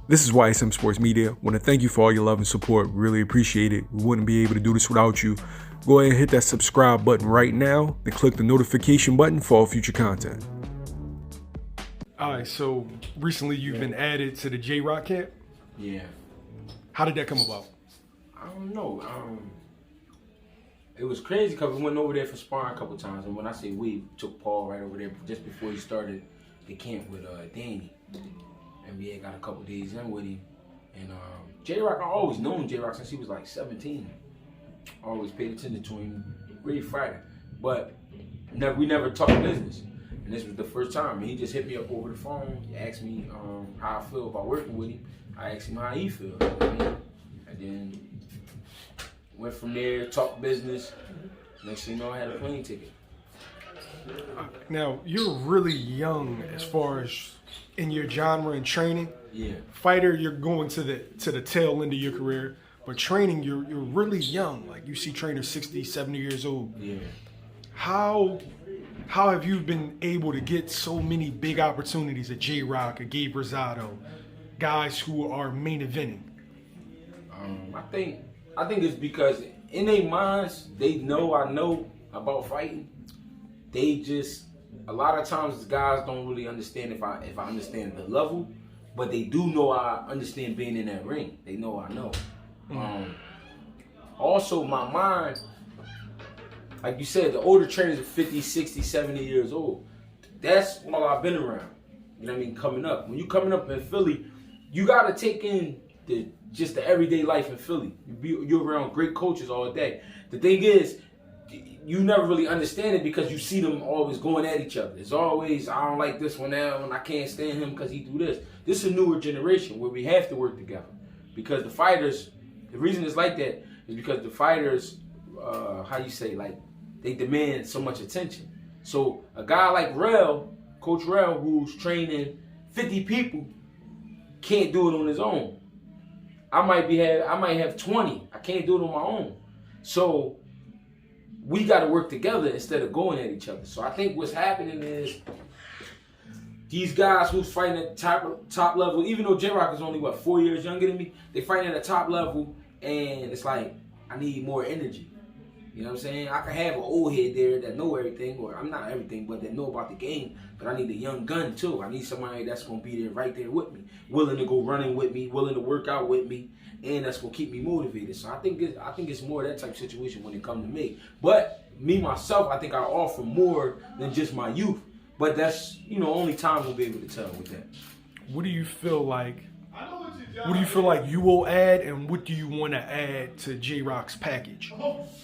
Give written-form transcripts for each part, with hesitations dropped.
This is YSM Sports Media. Want to thank you for all your love and support. Really appreciate it. We wouldn't be able to do this without you. Go ahead and hit that subscribe button right now and click the notification button for all future content. All right, so recently you've been added to the J-Rock camp. Yeah. How did that come about? I don't know. It was crazy because we went over there for sparring a couple times, and when I say we, took Paul right over there just before he started the camp with Danny. And we had got a couple days in with him. And J-Rock, I always known J-Rock since he was like 17. I always paid attention to him, really Friday. But we never talked business. And this was the first time. And he just hit me up over the phone. He asked me how I feel about working with him. I asked him how he feels. You know what I mean? And then went from there, talked business. Next thing you know, I had a plane ticket. Now, you're really young as far as in your genre and training. Yeah. Fighter, you're going to the tail end of your career. But training, you're really young. Like, you see trainers 60, 70 years old. Yeah. How have you been able to get so many big opportunities at J-Rock, at Gabe Rosado, guys who are main eventing? I think it's because in their minds, they know I know about fighting. They just, a lot of times guys don't really understand if I understand the level, but they do know I understand being in that ring. They know I know. Also, my mind, like you said, the older trainers are 50, 60, 70 years old. That's all I've been around. You know what I mean? Coming up. When you coming up in Philly, you got to take in just the everyday life in Philly. You're around great coaches all day. The thing is, you never really understand it because you see them always going at each other. It's always, I don't like this one now, and I can't stand him because he do this. This is a newer generation where we have to work together. Because the fighters, the reason it's like that is because the fighters, they demand so much attention. So a guy like Coach Rel, who's training 50 people, can't do it on his own. I might have 20. I can't do it on my own. So we got to work together instead of going at each other. So I think what's happening is these guys who's fighting at top level, even though J-Rock is only 4 years younger than me, they fighting at a top level, and it's like I need more energy. You know what I'm saying? I can have an old head there that know everything, or I'm not everything, but that know about the game. But I need a young gun too. I need somebody that's gonna be there right there with me, willing to go running with me, willing to work out with me, and that's gonna keep me motivated. So I think it's more that type of situation when it comes to me. But me myself, I think I offer more than just my youth. But that's only time will be able to tell with that. What do you feel like? What do you feel like you will add, and what do you want to add to J-Rock's package?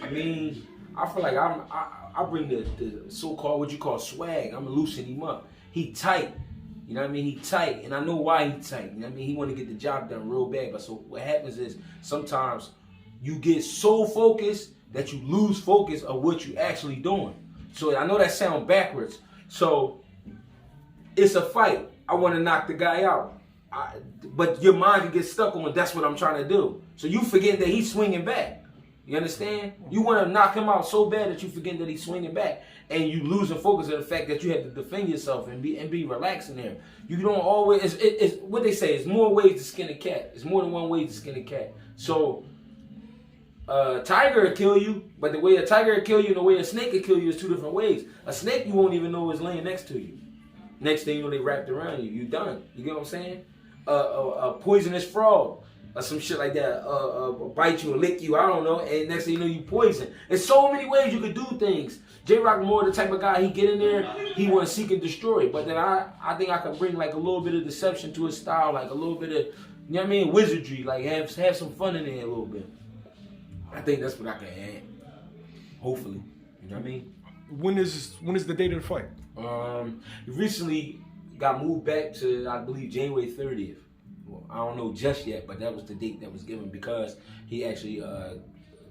I mean, I feel like I bring the so-called what you call swag. I'm loosening him up. He tight. You know what I mean? He tight, and I know why he tight. You know what I mean? He want to get the job done real bad. But so what happens is sometimes you get so focused that you lose focus of what you actually doing. So I know that sounds backwards. So it's a fight. I want to knock the guy out. But your mind can get stuck on that's what I'm trying to do. So you forget that he's swinging back. You understand? You want to knock him out so bad that you forget that he's swinging back, and you losing focus of the fact that you have to defend yourself and be relaxing there. You don't always. It's what they say. It's more ways to skin a cat. It's more than one way to skin a cat. So tiger will kill you, but the way a tiger will kill you and the way a snake will kill you is two different ways. A snake you won't even know is laying next to you. Next thing you know, they wrapped around you. You done. You get what I'm saying? A poisonous frog or some shit like that, bite you or lick you, I don't know, and next thing you know, you poison. There's so many ways you could do things. J-Rock more the type of guy, he get in there, he want to seek and destroy. But then I think I could bring like a little bit of deception to his style, like a little bit of, you know what I mean, wizardry, like have some fun in there a little bit. I think that's what I can add, hopefully. You know what I mean? When is the date of the fight? Recently got moved back to, I believe, January 30th. Well, I don't know just yet, but that was the date that was given because he actually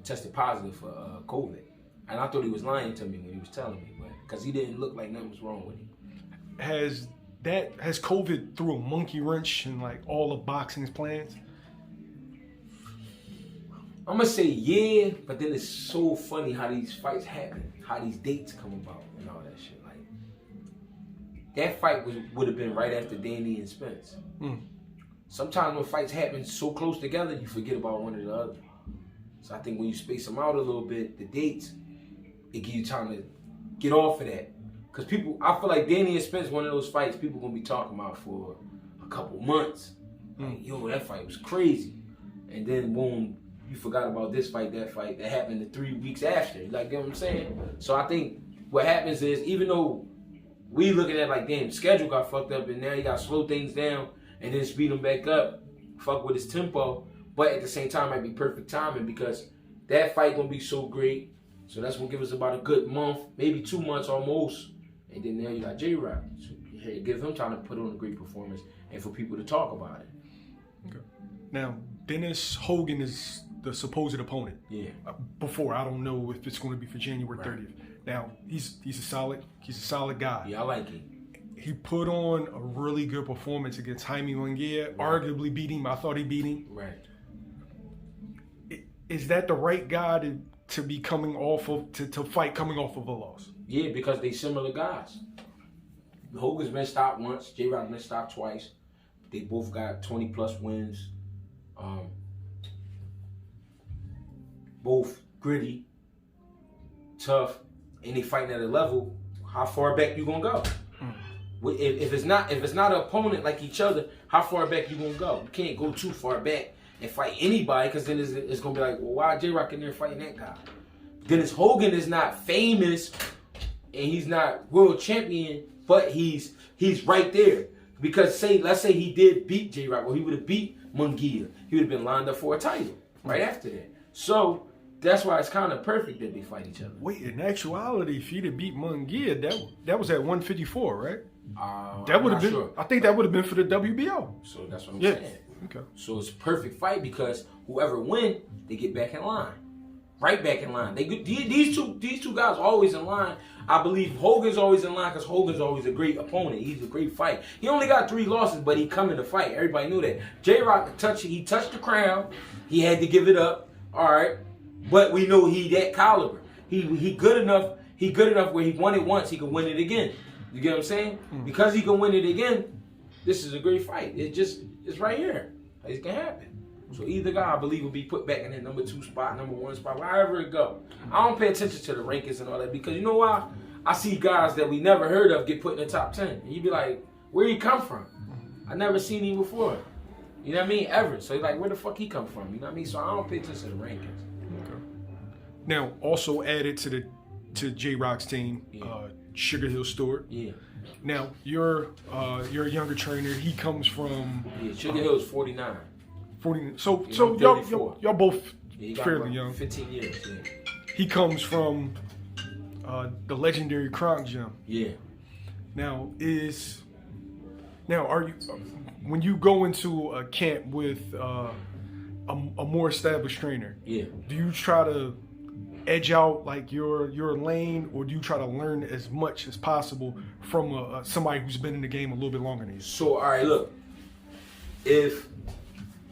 tested positive for COVID. And I thought he was lying to me when he was telling me, but because he didn't look like nothing was wrong with him. Has COVID threw a monkey wrench in like all of boxing's plans? I'm gonna say yeah, but then it's so funny how these fights happen, how these dates come about and all that shit. Like that fight would have been right after Danny and Spence. sometimes when fights happen so close together, you forget about one or the other. So I think when you space them out a little bit, the dates, it gives you time to get off of that. Because people, I feel like Danny and Spence, one of those fights people going to be talking about for a couple months. Like, yo, that fight was crazy. And then, boom, you forgot about this fight, that happened the 3 weeks after. Like, you know what I'm saying? So I think what happens is, even though we looking at like, damn, schedule got fucked up and now you got to slow things down and then speed them back up, fuck with his tempo, but at the same time, it might be perfect timing because that fight going to be so great. So that's going to give us about a good month, maybe 2 months almost. And then now you got J-Rock. So you give him time to put on a great performance and for people to talk about it. Okay. Now, Dennis Hogan is the supposed opponent. Yeah. Before, I don't know if it's going to be for January 30th. Now, he's a solid guy. Yeah, I like him. He put on a really good performance against Jaime Munguia, arguably beat him. I thought he beat him. Right. Is that the right guy to be coming off of, to fight coming off of a loss? Yeah, because they similar guys. Hogan's been stopped once. J-Rock been stopped twice. They both got 20-plus wins. Both gritty, tough, and they fighting at a level. How far back you gonna go? If it's not an opponent like each other, how far back you gonna go? You can't go too far back and fight anybody because then it's gonna be like, well, why J-Rock in there fighting that guy? Dennis Hogan is not famous and he's not world champion, but he's right there. Because let's say he did beat J-Rock, or he would have beat Munguia, he would have been lined up for a title right after that. So that's why it's kind of perfect that they fight each other. Wait, in actuality, if he'd have beat Munguia, that was at 154, right? That would have been. Sure. I think that would have been for the WBO. So that's what I'm saying. Okay. So it's a perfect fight because whoever win, they get back in line, right back in line. These two guys always in line. I believe Hogan's always in line because Hogan's always a great opponent. He's a great fight. He only got 3 losses, but he come in to fight. Everybody knew that. J-Rock touched the crown. He had to give it up. All right, but we know he that caliber. He good enough. He good enough where he won it once, he can win it again. You get what I'm saying? Because he can win it again, this is a great fight. It's right here. It can happen. So either guy, I believe, will be put back in that number 2 spot, number 1 spot, wherever it go. I don't pay attention to the rankings and all that because you know why? I see guys that we never heard of get put in the top 10. And you be like, where he come from? I never seen him before. You know what I mean? Ever. So you're like, where the fuck he come from? You know what I mean? So I don't pay attention to the rankings. Okay. Now, also added to J-Rock's team, SugarHill Steward. Yeah. Now, you're a younger trainer. He comes from... Yeah, SugarHill is 49. 40. So y'all both fairly young. 15 years, yeah. He comes from the legendary Kronk Gym. Yeah. Now, are you when you go into a camp with a more established trainer? Yeah. Do you try to edge out like your lane, or do you try to learn as much as possible from somebody who's been in the game a little bit longer than you? So, all right, look.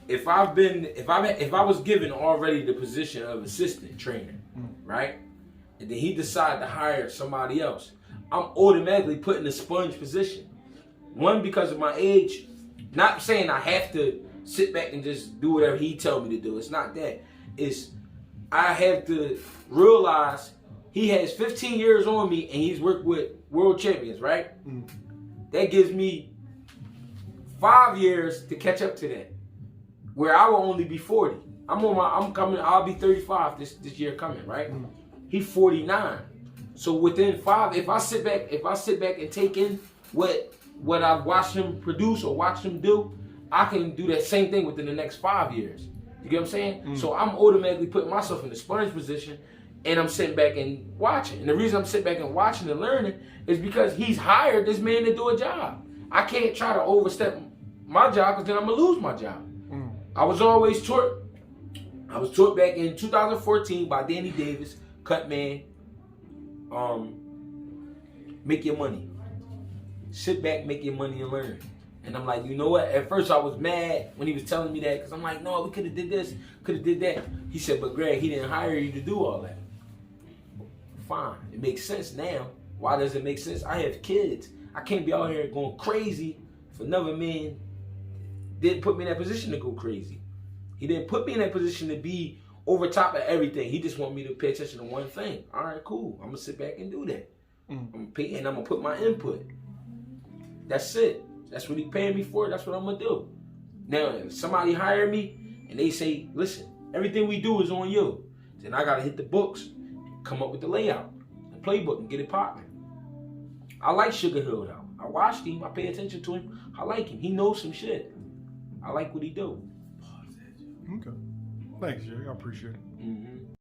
If I was given already the position of assistant trainer, right, and then he decided to hire somebody else, I'm automatically put in a sponge position. One, because of my age. Not saying I have to sit back and just do whatever he tell me to do. It's not that. It's I have to realize he has 15 years on me and he's worked with world champions, right? That gives me 5 years to catch up to that, where I will only be 40. I'll be 35 this year coming, right? He's 49. So within 5, if I sit back and take in what I've watched him produce or watched him do, I can do that same thing within the next 5 years. You get what I'm saying? So I'm automatically putting myself in the sponge position and I'm sitting back and watching. And the reason I'm sitting back and watching and learning is because he's hired this man to do a job. I can't try to overstep my job because then I'm going to lose my job. I was always taught. I was taught back in 2014 by Danny Davis, cut man, make your money. Sit back, make your money and learn. And I'm like, you know what? At first I was mad when he was telling me that because I'm like, no, we could have did this, could have did that. He said, but Greg, he didn't hire you to do all that. Fine. It makes sense now. Why does it make sense? I have kids. I can't be out here going crazy for another man didn't put me in that position to go crazy. He didn't put me in that position to be over top of everything. He just wanted me to pay attention to one thing. All right, cool. I'm gonna sit back and do that. I'm gonna put my input. That's it. That's what he paying me for. That's what I'm gonna do. Now, if somebody hire me and they say, listen, everything we do is on you, then I gotta hit the books, come up with the layout, the playbook, and get it popping. I like SugarHill though. I watched him. I pay attention to him. I like him. He knows some shit. I like what he do. Okay. Thanks, Jay. I appreciate it.